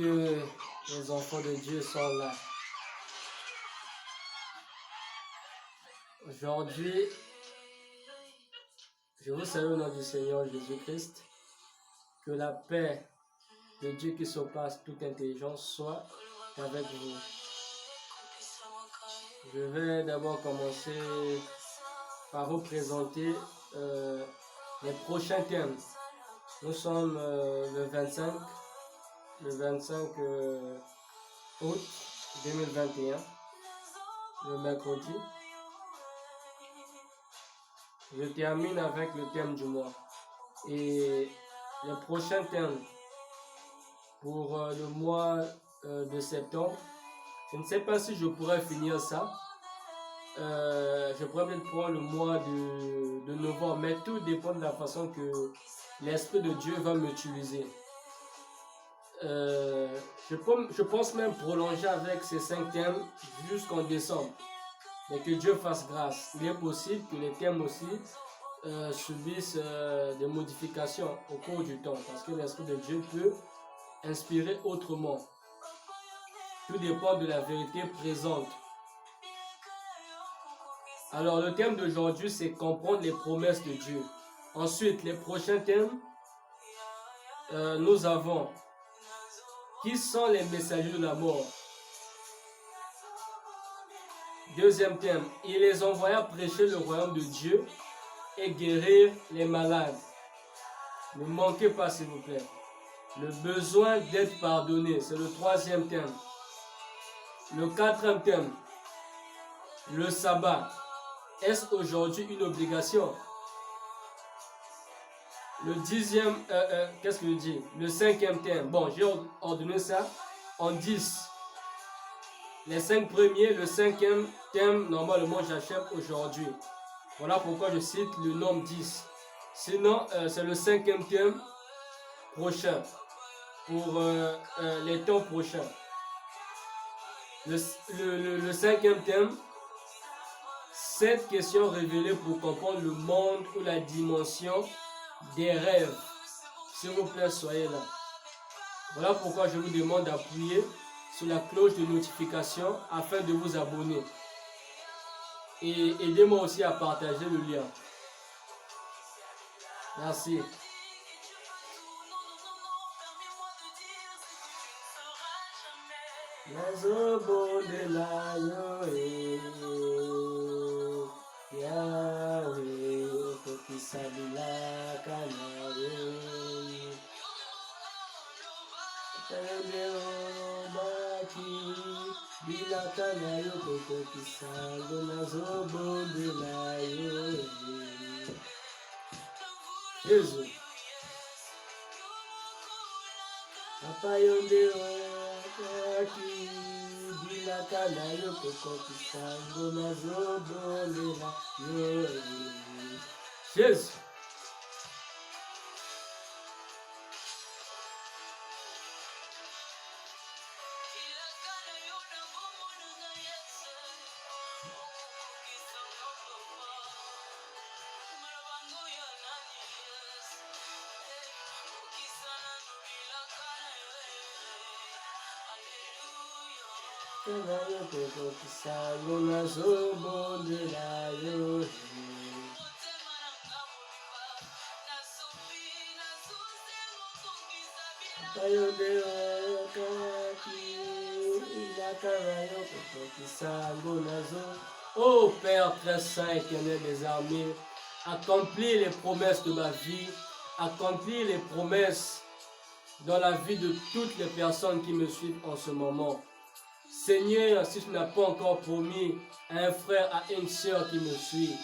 que les enfants de Dieu sont là. Aujourd'hui, je vous salue au nom du Seigneur Jésus-Christ. Que la paix de Dieu qui surpasse toute intelligence soit avec vous. Je vais d'abord commencer par vous présenter les prochains thèmes. Nous sommes le 25 août 2021, le mercredi. Je termine avec le thème du mois. Et les prochains thèmes pour le mois de septembre, je ne sais pas si je pourrais finir ça. Je pourrais peut-être prendre le mois de novembre, mais tout dépend de la façon que l'Esprit de Dieu va m'utiliser. Je pense même prolonger avec ces 5 thèmes jusqu'en décembre. Mais que Dieu fasse grâce. Il est possible que les thèmes aussi subissent des modifications au cours du temps, parce que l'Esprit de Dieu peut inspirer autrement. Tout dépend de la vérité présente. Alors le thème d'aujourd'hui, c'est comprendre les promesses de Dieu. Ensuite, les prochains thèmes, nous avons qui sont les messagers de la mort. Deuxième thème, il les envoya prêcher le royaume de Dieu et guérir les malades. Ne manquez pas s'il vous plaît. Le besoin d'être pardonné, c'est le troisième thème. Le quatrième thème, le sabbat. Est-ce aujourd'hui une obligation? Le dixième, qu'est-ce que je dis? Le cinquième thème. Bon, j'ai ordonné ça en 10. Les 5 premiers, le cinquième thème, normalement j'achève aujourd'hui. Voilà pourquoi je cite le nombre 10. Sinon, c'est le 5e thème prochain. Pour les temps prochains. Le 5e thème, 7 questions révélées pour comprendre le monde ou la dimension des rêves. S'il vous plaît, soyez là. Voilà pourquoi je vous demande d'appuyer sur la cloche de notification afin de vous abonner. Et aidez-moi aussi à partager le lien. Merci. Nazobo de la Yahweh, Kokisabila Kanayo. Bila Kanayo, Kokisabila Nazobo de la Jésus. Papa Yonde Oaki Bila Kanayo Kokisabila Nazobo de la Jésus. Oh Père très saint, éternel des armées, accomplis les promesses de ma vie, accomplis les promesses dans la vie de toutes les personnes qui me suivent en ce moment. Seigneur, si tu n'as pas encore promis à un frère, à une sœur qui me suit,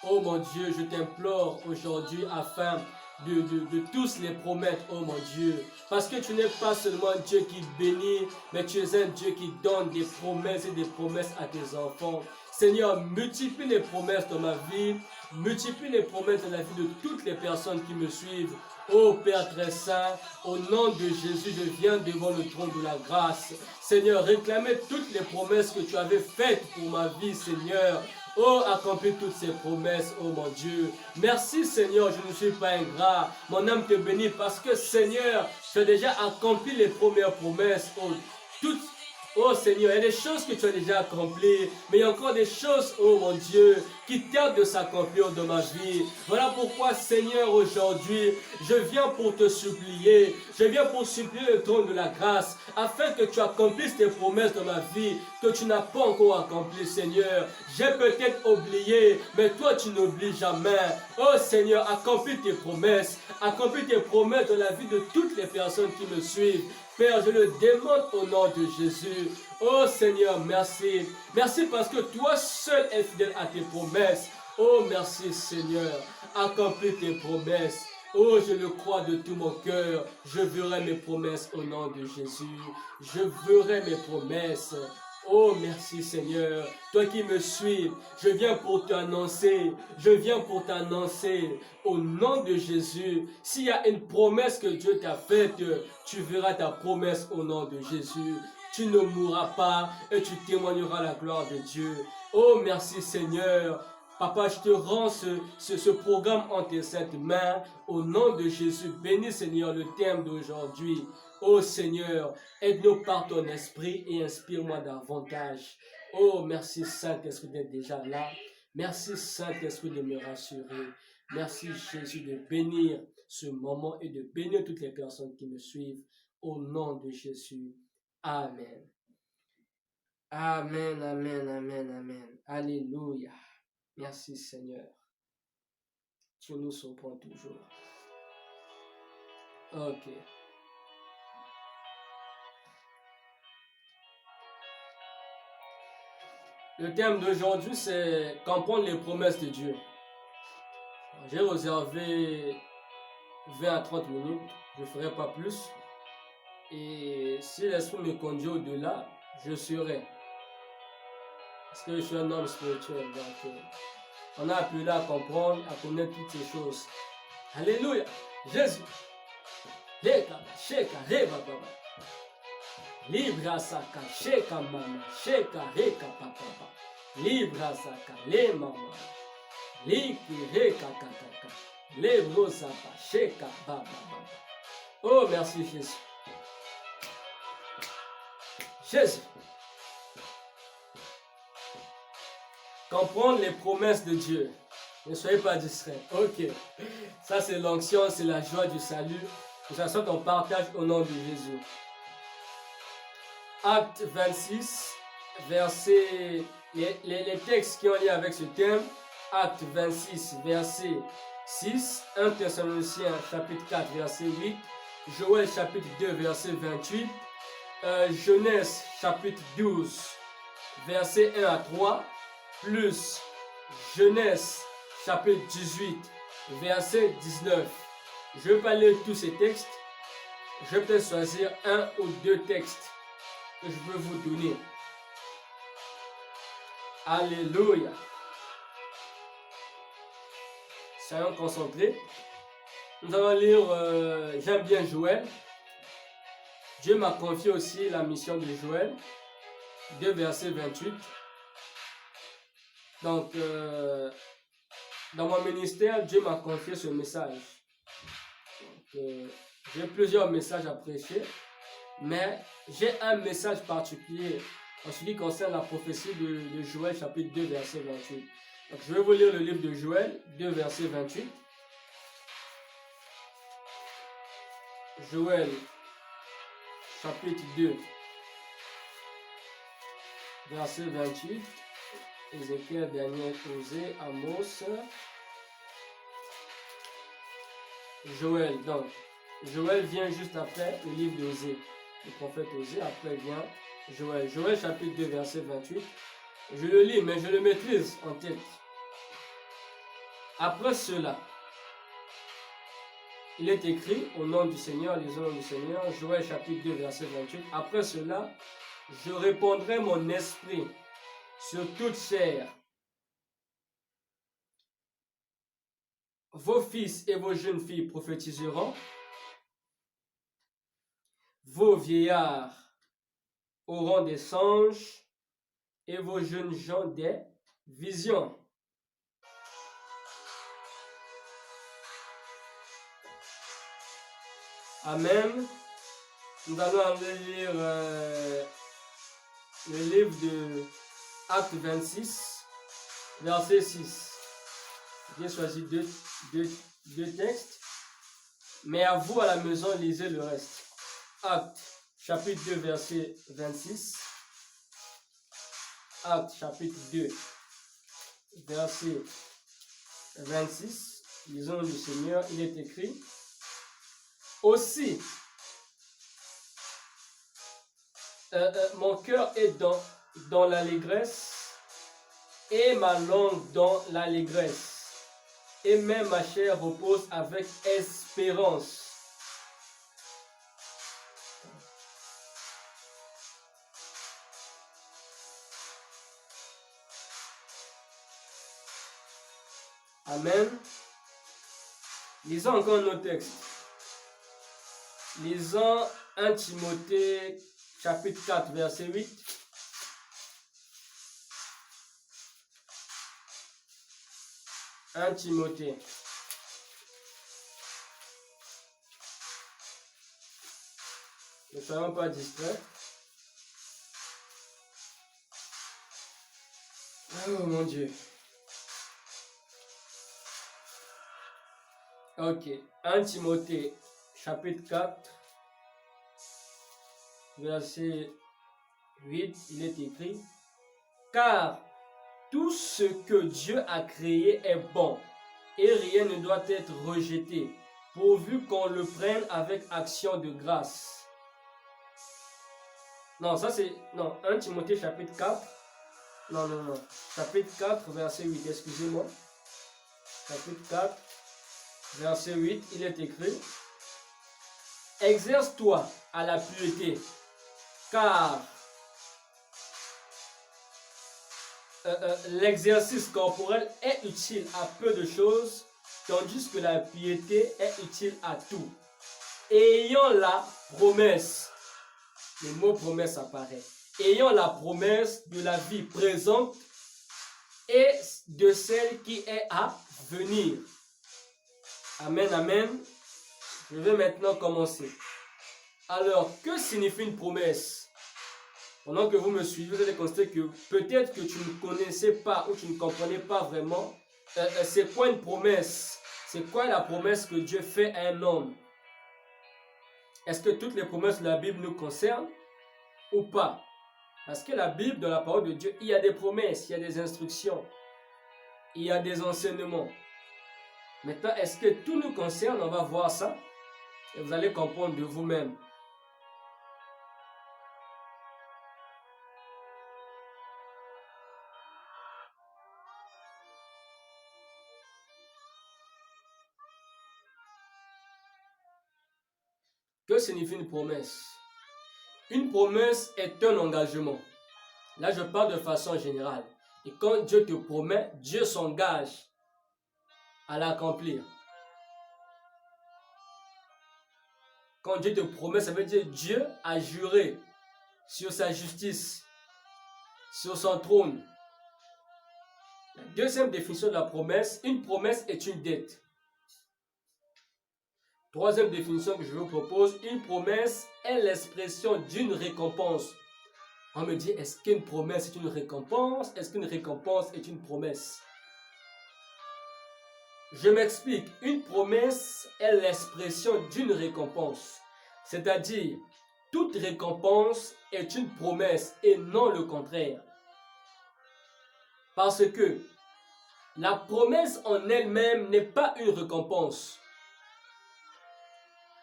oh mon Dieu, je t'implore aujourd'hui afin de tous les promettre, oh mon Dieu. Parce que tu n'es pas seulement un Dieu qui bénit, mais tu es un Dieu qui donne des promesses et des promesses à tes enfants. Seigneur, multiplie les promesses dans ma vie, multiplie les promesses dans la vie de toutes les personnes qui me suivent. Ô Père très saint, au nom de Jésus, je viens devant le trône de la grâce. Seigneur, réclamez toutes les promesses que tu avais faites pour ma vie, Seigneur. Oh, accomplis toutes ces promesses, oh mon Dieu. Merci Seigneur, je ne suis pas ingrat. Mon âme te bénit parce que Seigneur, Tu as déjà accompli les premières promesses. Oh Seigneur, il y a des choses que tu as déjà accomplies, mais il y a encore des choses, oh mon Dieu, qui tardent de s'accomplir dans ma vie. Voilà pourquoi, Seigneur, aujourd'hui, je viens pour te supplier, je viens pour supplier le trône de la grâce, afin que tu accomplisses tes promesses dans ma vie, que tu n'as pas encore accomplies, Seigneur. J'ai peut-être oublié, mais toi, tu n'oublies jamais. Oh Seigneur, accomplis tes promesses dans la vie de toutes les personnes qui me suivent. Père, je le demande au nom de Jésus. Oh Seigneur, merci. Merci parce que toi seul es fidèle à tes promesses. Oh merci Seigneur. Accomplis tes promesses. Oh, je le crois de tout mon cœur. Je verrai mes promesses au nom de Jésus. Je verrai mes promesses. Oh, merci Seigneur. Toi qui me suis, je viens pour t'annoncer. Au nom de Jésus. S'il y a une promesse que Dieu t'a faite, tu verras ta promesse au nom de Jésus. Tu ne mourras pas et tu témoigneras la gloire de Dieu. Oh, merci Seigneur. Papa, je te rends ce programme en tes saintes mains. Au nom de Jésus, bénis Seigneur le thème d'aujourd'hui. Oh Seigneur, aide-nous par ton esprit et inspire-moi davantage. Oh, merci Saint-Esprit d'être déjà là. Merci Saint-Esprit de me rassurer. Merci Jésus de bénir ce moment et de bénir toutes les personnes qui me suivent. Au nom de Jésus. Amen. Amen, amen, amen, amen. Alléluia. Merci Seigneur. Tu nous surprends toujours. Ok. Le thème d'aujourd'hui, c'est comprendre les promesses de Dieu. J'ai réservé 20 à 30 minutes. Je ne ferai pas plus. Et si l'Esprit me conduit au-delà, je serai. Parce que je suis un homme spirituel. Donc, on a appelé à comprendre, à connaître toutes ces choses. Alléluia. Jésus. Sheka, sheka, reba, baba. Libra saka, sheka, mama. Sheka, reka, papa. Libra saka, le mama. Liki, reka, kakaka. Lebro sapa, sheka, baba, baba. Oh, merci Jésus. Jésus. Comprendre les promesses de Dieu. Ne soyez pas distraits. Ok. Ça, c'est l'onction, c'est la joie du salut. De toute façon, on partage au nom de Jésus. Acte 26, verset. Les textes qui ont lié avec ce thème. Acte 26, verset 6. 1 Thessaloniciens, chapitre 4, verset 8. Joël, chapitre 2, verset 28. Genèse, chapitre 12, verset 1 à 3. Plus Genèse chapitre 18 verset 19. Je ne vais pas lire tous ces textes. Je vais peut-être choisir un ou deux textes que je veux vous donner. Alléluia. Soyons concentrés. Nous allons lire, j'aime bien Joël. Dieu m'a confié aussi la mission de Joël. 2 verset 28. Donc, dans mon ministère, Dieu m'a confié ce message. J'ai plusieurs messages à prêcher, mais j'ai un message particulier en ce qui concerne la prophétie de Joël, chapitre 2, verset 28. Donc, je vais vous lire le livre de Joël, 2, verset 28. Joël, chapitre 2, verset 28. Ézéchiel, Daniel, Osée, Amos, Joël. Donc, Joël vient juste après le livre d'Osée, le prophète Osée. Après vient Joël. Joël, chapitre 2, verset 28. Je le lis, mais je le maîtrise en tête. Après cela, il est écrit au nom du Seigneur, les hommes du Seigneur, Joël, chapitre 2, verset 28. Après cela, je répandrai mon esprit sur toute chair. Vos fils et vos jeunes filles prophétiseront. Vos vieillards auront des songes et vos jeunes gens des visions. Amen. Nous allons aller lire le livre de Acte 26, verset 6. J'ai choisi deux textes, mais à vous à la maison, lisez le reste. Acte, chapitre 2, verset 26. Acte, chapitre 2, verset 26. Lisons le Seigneur, il est écrit. Aussi, mon cœur est dans l'allégresse et ma langue dans l'allégresse. Et même ma chair repose avec espérance. Amen. Lisons encore nos textes. Lisons 1 Timothée chapitre 4 verset 8. Un Timothée. Ne soyons pas distraits. Oh mon Dieu. Ok. 1 Timothée chapitre 4 verset 8, il est écrit, car tout ce que Dieu a créé est bon, et rien ne doit être rejeté, pourvu qu'on le prenne avec action de grâce. Non, ça c'est... Non, 1 Timothée chapitre 4. Non. Chapitre 4, verset 8, excusez-moi. Chapitre 4, verset 8, il est écrit, exerce-toi à la piété, car l'exercice corporel est utile à peu de choses, tandis que la piété est utile à tout. Ayant la promesse, le mot promesse apparaît, ayant la promesse de la vie présente et de celle qui est à venir. Amen, amen. Je vais maintenant commencer. Alors, que signifie une promesse? Pendant que vous me suivez, vous allez constater que peut-être que tu ne connaissais pas ou tu ne comprenais pas vraiment c'est quoi une promesse? C'est quoi la promesse que Dieu fait à un homme? Est-ce que toutes les promesses de la Bible nous concernent ou pas? Parce que la Bible, dans la parole de Dieu, il y a des promesses, il y a des instructions, il y a des enseignements. Maintenant, est-ce que tout nous concerne? On va voir ça et vous allez comprendre de vous-même. Que signifie une promesse? Une promesse est un engagement. Là, je parle de façon générale. Et quand Dieu te promet, Dieu s'engage à l'accomplir. Quand Dieu te promet, ça veut dire Dieu a juré sur sa justice, sur son trône. La deuxième définition de la promesse, une promesse est une dette. Troisième définition que je vous propose, une promesse est l'expression d'une récompense. On me dit, est-ce qu'une promesse est une récompense? Est-ce qu'une récompense est une promesse? Je m'explique. Une promesse est l'expression d'une récompense. C'est-à-dire, toute récompense est une promesse et non le contraire. Parce que la promesse en elle-même n'est pas une récompense.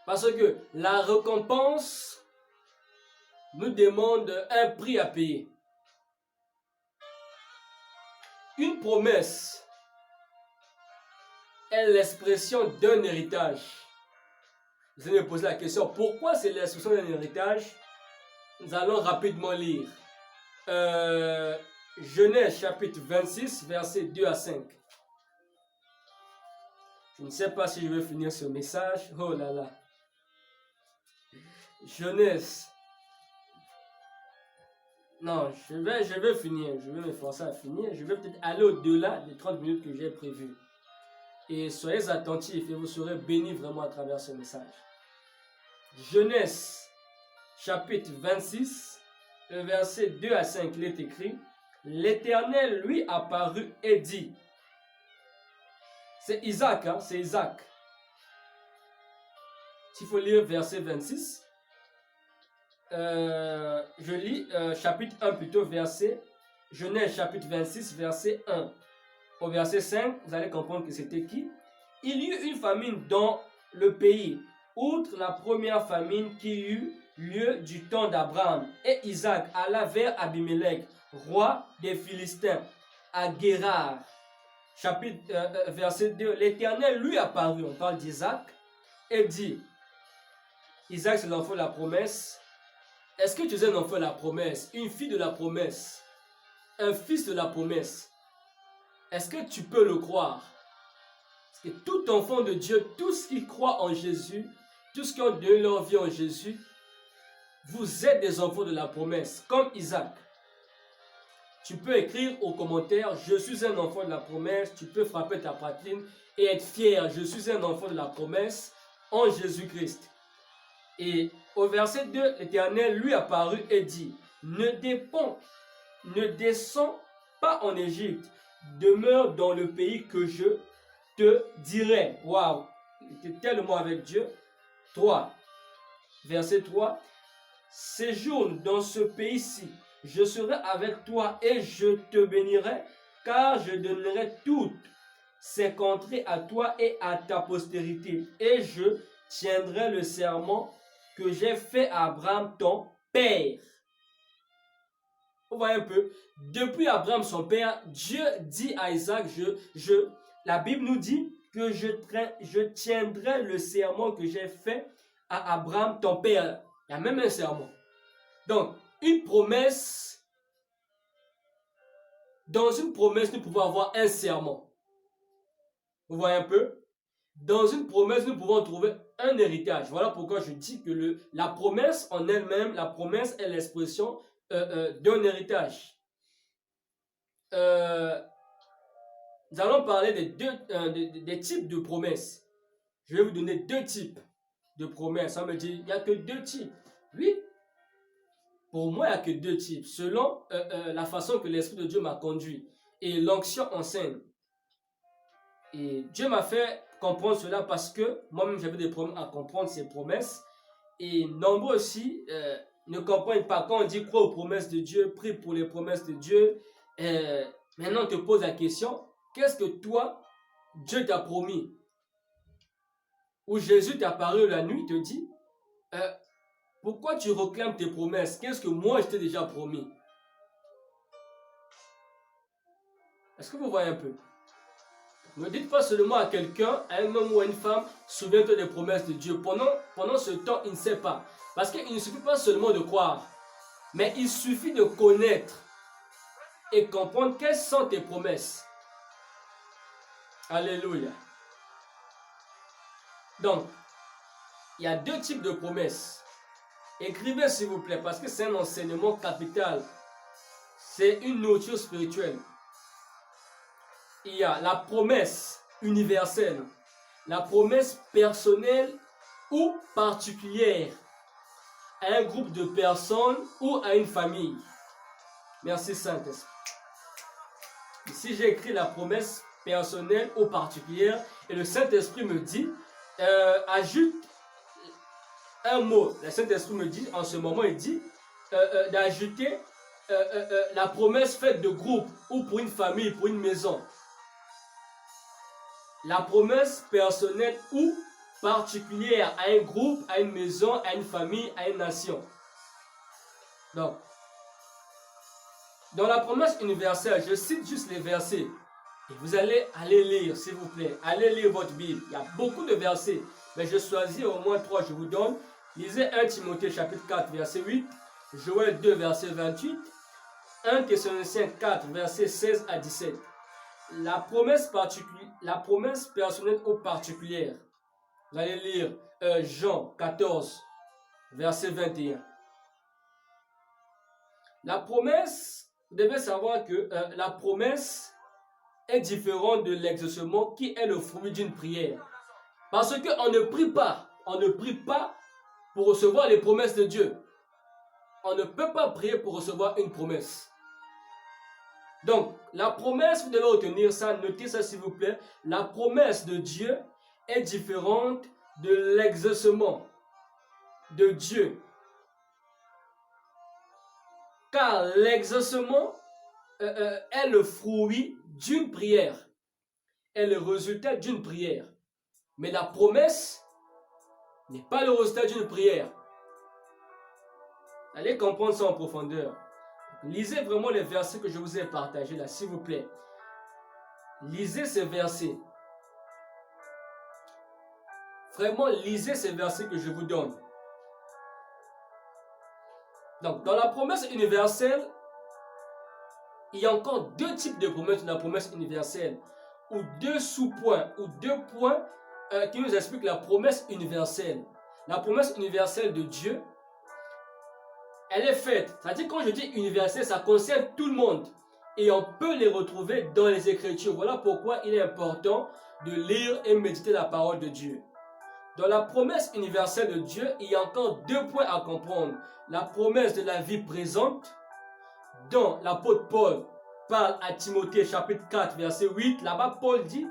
Parce que la récompense nous demande un prix à payer. Une promesse est l'expression d'un héritage. Vous allez me poser la question, pourquoi c'est l'expression d'un héritage? Nous allons rapidement lire. Genèse chapitre 26, versets 2 à 5. Je ne sais pas si je vais finir ce message. Oh là là. Genèse. Non, je vais finir. Je vais m'efforcer à finir. Je vais peut-être aller au-delà des 30 minutes que j'ai prévues. Et soyez attentifs et vous serez bénis vraiment à travers ce message. Genèse chapitre 26, le verset 2 à 5, il est écrit, l'Éternel lui apparut et dit, c'est Isaac, hein, c'est Isaac. S'il faut lire verset 26, je lis chapitre 1 plutôt, verset, Genèse chapitre 26, verset 1. Au verset 5, vous allez comprendre que c'était qui. Il y eut une famine dans le pays, outre la première famine qui eut lieu du temps d'Abraham. Et Isaac alla vers Abimelech, roi des Philistins, à Guérar. Chapitre, verset 2, l'Éternel lui apparut, on parle d'Isaac, et dit, Isaac c'est l'enfant de la promesse. Est-ce que tu es un enfant de la promesse, une fille de la promesse, un fils de la promesse? Est-ce que tu peux le croire? Parce que tout enfant de Dieu, tous qui croient en Jésus, tous qui ont donné leur vie en Jésus, vous êtes des enfants de la promesse, comme Isaac. Tu peux écrire aux commentaires, je suis un enfant de la promesse, tu peux frapper ta poitrine et être fier, je suis un enfant de la promesse en Jésus-Christ. Et au verset 2, l'Éternel lui apparut et dit, ne descends pas en Égypte, demeure dans le pays que je te dirai. Waouh, il était tellement avec Dieu. 3, verset 3, séjourne dans ce pays-ci, je serai avec toi et je te bénirai, car je donnerai toutes ces contrées à toi et à ta postérité, et je tiendrai le serment que j'ai fait à Abraham ton père. Vous voyez un peu, depuis Abraham son père, Dieu dit à Isaac, la Bible nous dit que je tiendrai le serment que j'ai fait à Abraham ton père. Il y a même un serment. Donc, une promesse, dans une promesse, nous pouvons avoir un serment. Vous voyez un peu? Dans une promesse, nous pouvons trouver un héritage. Voilà pourquoi je dis que la promesse en elle-même, la promesse est l'expression d'un héritage. Nous allons parler des types de promesses. Je vais vous donner 2 types de promesses. On me dit, il n'y a que 2 types. Oui, pour moi, il n'y a que 2 types, selon la façon que l'Esprit de Dieu m'a conduit. Et l'onction enseigne. Et Dieu m'a fait comprendre cela parce que moi-même, j'avais des problèmes à comprendre ces promesses. Et nombreux aussi ne comprennent pas. Quand on dit crois aux promesses de Dieu, prie pour les promesses de Dieu, maintenant on te pose la question, qu'est-ce que toi, Dieu t'a promis? Ou Jésus t'est apparu la nuit, te dit, pourquoi tu réclames tes promesses? Qu'est-ce que moi je t'ai déjà promis? Est-ce que vous voyez un peu? Ne dites pas seulement à quelqu'un, à un homme ou à une femme, souviens-toi des promesses de Dieu. Pendant ce temps, il ne sait pas. Parce qu'il ne suffit pas seulement de croire, mais il suffit de connaître et comprendre quelles sont tes promesses. Alléluia. Donc, il y a 2 types de promesses. Écrivez s'il vous plaît, parce que c'est un enseignement capital. C'est une nourriture spirituelle. Il y a la promesse universelle, la promesse personnelle ou particulière à un groupe de personnes ou à une famille. Merci Saint-Esprit. Ici, j'ai écrit la promesse personnelle ou particulière et le Saint-Esprit me dit, ajoute un mot. Le Saint-Esprit me dit, en ce moment, il dit d'ajouter la promesse faite de groupe ou pour une famille, pour une maison. La promesse personnelle ou particulière à un groupe, à une maison, à une famille, à une nation. Donc, dans la promesse universelle, je cite juste les versets. Et vous allez aller lire, s'il vous plaît. Allez lire votre Bible. Il y a beaucoup de versets. Mais je choisis au moins 3, je vous donne. Lisez 1 Timothée chapitre 4, verset 8. Joël 2, verset 28. 1 Thessaloniciens 4, verset 16 à 17. La promesse personnelle ou particulière. Vous allez lire Jean 14, verset 21. La promesse, vous devez savoir que la promesse est différente de l'exaucement qui est le fruit d'une prière. Parce qu'on ne prie pas pour recevoir les promesses de Dieu. on ne peut pas prier pour recevoir une promesse. Donc, la promesse, vous devez retenir ça, notez ça s'il vous plaît. La promesse de Dieu est différente de l'exaucement de Dieu. Car l'exaucement est le fruit d'une prière, est le résultat d'une prière. Mais la promesse n'est pas le résultat d'une prière. Allez comprendre ça en profondeur. Lisez vraiment les versets que je vous ai partagés là, s'il vous plaît. Lisez ces versets. Vraiment, lisez ces versets que je vous donne. Donc, dans la promesse universelle, il y a encore deux types de promesses dans la promesse universelle, ou deux sous-points, ou deux points qui nous expliquent la promesse universelle. La promesse universelle de Dieu, elle est faite. C'est-à-dire, quand je dis universelle, ça concerne tout le monde. Et on peut les retrouver dans les Écritures. Voilà pourquoi il est important de lire et méditer la parole de Dieu. Dans la promesse universelle de Dieu, il y a encore deux points à comprendre. La promesse de la vie présente, dont l'apôtre Paul parle à Timothée chapitre 4 verset 8. Là-bas, Paul dit,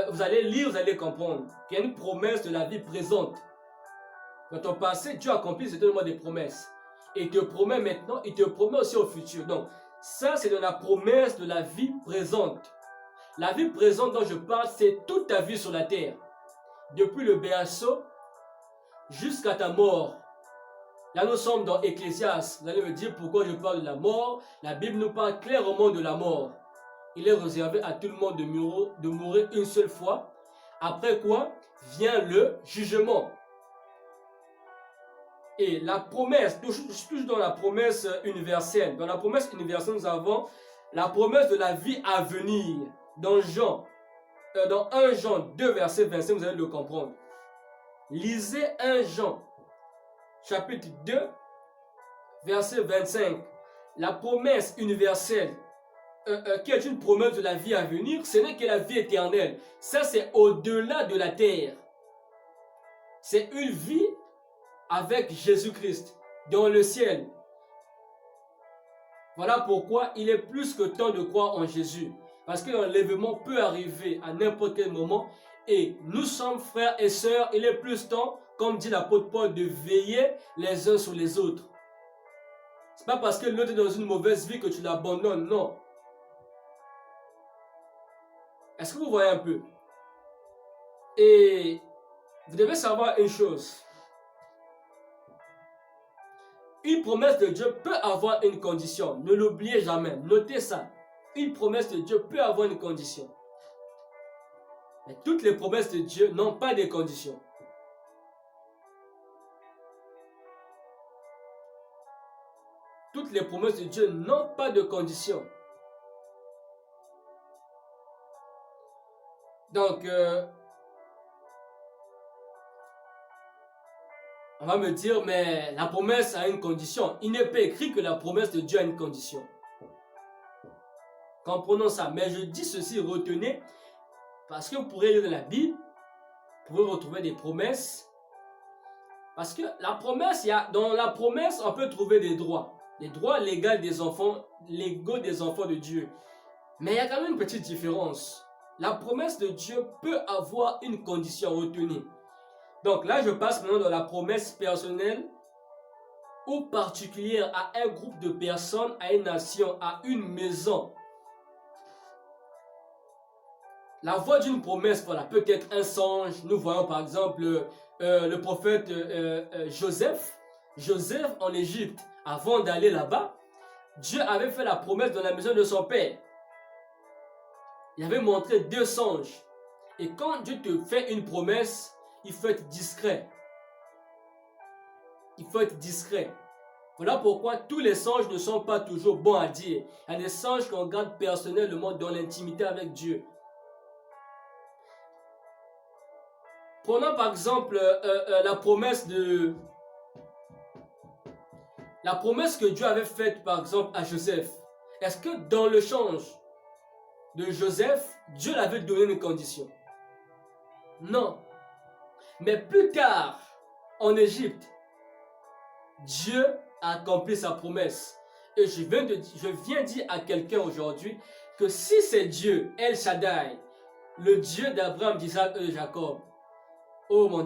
vous allez lire, vous allez comprendre, qu'il y a une promesse de la vie présente. Dans ton passé, Dieu a accompli certainement des promesses. Et il te promet maintenant, il te promet aussi au futur. Donc, ça, c'est de la promesse de la vie présente. La vie présente dont je parle, c'est toute ta vie sur la terre. Depuis le berceau jusqu'à ta mort. Là, nous sommes dans Ecclésiaste. Vous allez me dire pourquoi je parle de la mort. La Bible nous parle clairement de la mort. Il est réservé à tout le monde de mourir une seule fois. Après quoi vient le jugement. Et la promesse, toujours dans la promesse universelle. Dans la promesse universelle, nous avons la promesse de la vie à venir. Dans 1 Jean 2, verset 25, vous allez le comprendre. Lisez 1 Jean, chapitre 2, verset 25. La promesse universelle, qui est une promesse de la vie à venir, ce n'est que la vie éternelle. Ça, c'est au-delà de la terre. C'est une vie avec Jésus-Christ dans le ciel. Voilà pourquoi il est plus que temps de croire en Jésus. Parce que l'enlèvement peut arriver à n'importe quel moment. Et nous sommes frères et sœurs. Il est plus temps, comme dit l'apôtre Paul, de veiller les uns sur les autres. Ce n'est pas parce que l'autre est dans une mauvaise vie que tu l'abandonnes, non. Est-ce que vous voyez un peu? Et vous devez savoir une chose. Une promesse de Dieu peut avoir une condition. Ne l'oubliez jamais. Notez ça. Une promesse de Dieu peut avoir une condition. Mais toutes les promesses de Dieu n'ont pas de conditions. Toutes les promesses de Dieu n'ont pas de conditions. Donc, on va me dire, mais la promesse a une condition. Il n'est pas écrit que la promesse de Dieu a une condition. Comprenons ça. Mais je dis ceci, retenez, parce que vous pourrez lire la Bible, vous pouvez retrouver des promesses. Parce que la promesse, dans la promesse, on peut trouver des droits. Les droits légaux des enfants de Dieu. Mais il y a quand même une petite différence. La promesse de Dieu peut avoir une condition retenue. Donc là, je passe maintenant dans la promesse personnelle ou particulière à un groupe de personnes, à une nation, à une maison. La voix d'une promesse, voilà, peut être un songe. Nous voyons par exemple le prophète Joseph. Joseph en Égypte, avant d'aller là-bas, Dieu avait fait la promesse dans la maison de son père. Il avait montré 2 songes. Et quand Dieu te fait une promesse, il faut être discret. Il faut être discret. Voilà pourquoi tous les songes ne sont pas toujours bons à dire. Il y a des songes qu'on garde personnellement dans l'intimité avec Dieu. Prenons par exemple la promesse que Dieu avait faite par exemple à Joseph. Est-ce que dans le songe de Joseph, Dieu l'avait donné une condition? Non. Mais plus tard, en Égypte, Dieu a accompli sa promesse. Et je viens dire à quelqu'un aujourd'hui que si c'est Dieu, El Shaddai, le Dieu d'Abraham, d'Isaac et de Jacob, oh mon Dieu,